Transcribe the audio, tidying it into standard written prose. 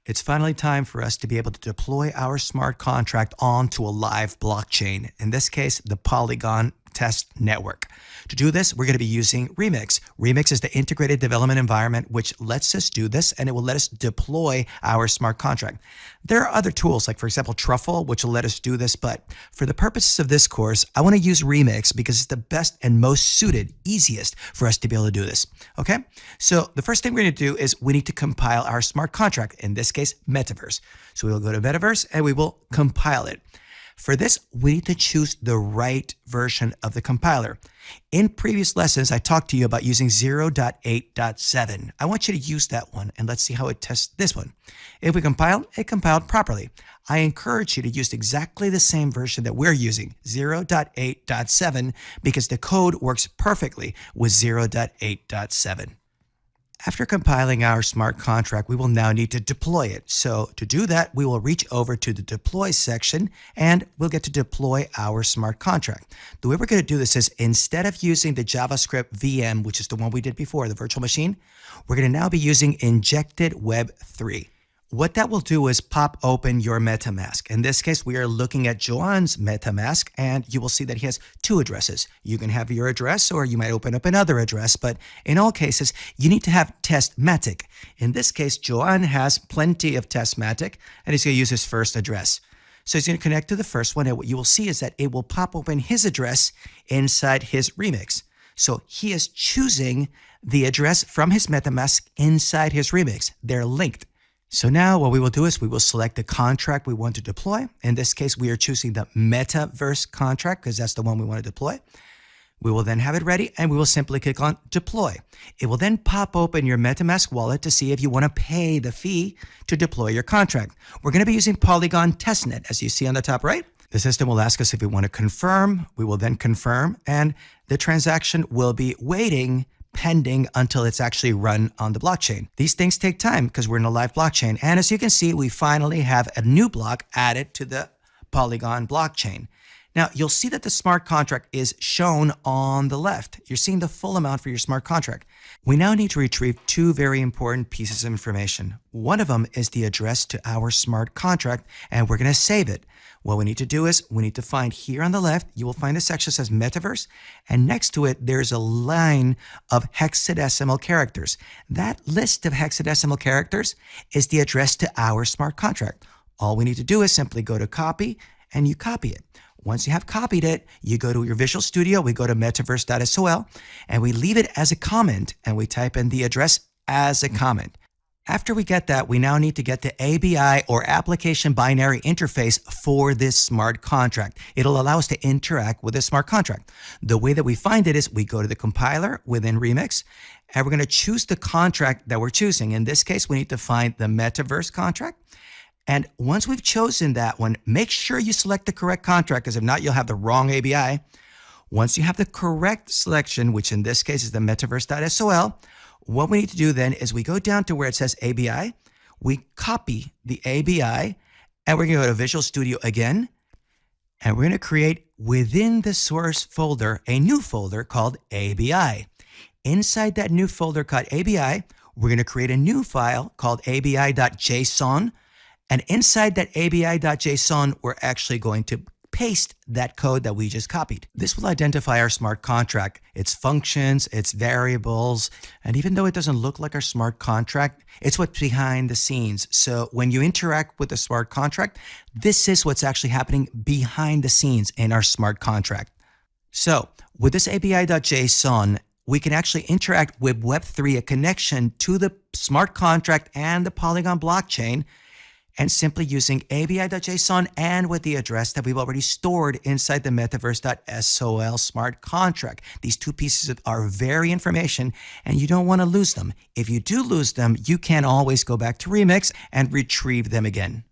It's finally time for us to be able to deploy our smart contract onto a live blockchain, in this case, the Polygon test network. To do this, we're going to be using Remix. Remix is the integrated development environment which lets us do this, and it will let us deploy our smart contract. There are other tools like, for example, Truffle, which will let us do this, but for the purposes of this course, I want to use Remix because it's the best and most suited, easiest for us to be able to do this. Okay? So the first thing we're going to do is we need to compile our smart contract, in this case, Metaverse. So we will go to Metaverse and we will compile it. For this, we need to choose the right version of the compiler. In previous lessons, I talked to you about using 0.8.7. I want you to use that one, and let's see how it tests this one. If we compile, it compiled properly. I encourage you to use exactly the same version that we're using, 0.8.7, because the code works perfectly with 0.8.7. After compiling our smart contract, we will now need to deploy it. So to do that, we will reach over to the deploy section and we'll get to deploy our smart contract. The way we're going to do this is, instead of using the JavaScript VM, which is the one we did before, the virtual machine, we're going to now be using injected web 3. What that will do is pop open your MetaMask. In this case, we are looking at Joan's MetaMask, and you will see that he has two addresses. You can have your address, or you might open up another address, but in all cases, you need to have Testmatic. In this case, Joan has plenty of Testmatic, and he's going to use his first address. So he's going to connect to the first one, and what you will see is that it will pop open his address inside his Remix. So he is choosing the address from his MetaMask inside his Remix. They're linked. So now what we will do is we will select the contract we want to deploy. In this case, we are choosing the Metaverse contract because that's the one we want to deploy. We will then have it ready and we will simply click on deploy. It will then pop open your MetaMask wallet to see if you want to pay the fee to deploy your contract. We're going to be using Polygon testnet, as you see on the top right. The system will ask us if we want to confirm. We will then confirm, and the transaction will be waiting pending until it's actually run on the blockchain. These things take time because we're in a live blockchain. And as you can see, we finally have a new block added to the Polygon blockchain. Now, you'll see that the smart contract is shown on the left. You're seeing the full amount for your smart contract. We now need to retrieve two very important pieces of information. One of them is the address to our smart contract, and we're going to save it. What we need to do is we need to find here on the left, you will find a section that says Metaverse, and next to it, there's a line of hexadecimal characters. That list of hexadecimal characters is the address to our smart contract. All we need to do is simply go to copy, and you copy it. Once you have copied it, you go to your Visual Studio, we go to metaverse.sol, and we leave it as a comment, and we type in the address as a comment. After we get that, we now need to get the ABI, or Application Binary Interface, for this smart contract. It'll allow us to interact with this smart contract. The way that we find it is we go to the compiler within Remix, and we're going to choose the contract that we're choosing. In this case, we need to find the Metaverse contract. And once we've chosen that one, make sure you select the correct contract, because if not, you'll have the wrong ABI. Once you have the correct selection, which in this case is the metaverse.sol, what we need to do then is we go down to where it says ABI, we copy the ABI, and we're going to go to Visual Studio again, and we're going to create within the source folder a new folder called ABI. Inside that new folder called ABI, we're going to create a new file called abi.json, and inside that abi.json, we're actually going to paste that code that we just copied. This will identify our smart contract, its functions, its variables, and even though it doesn't look like our smart contract, it's what's behind the scenes. So when you interact with the smart contract, this is what's actually happening behind the scenes in our smart contract. So with this abi.json, we can actually interact with Web3, a connection to the smart contract and the Polygon blockchain, and simply using abi.json and with the address that we've already stored inside the metaverse.sol smart contract. These two pieces are very information, and you don't want to lose them. If you do lose them, you can always go back to Remix and retrieve them again.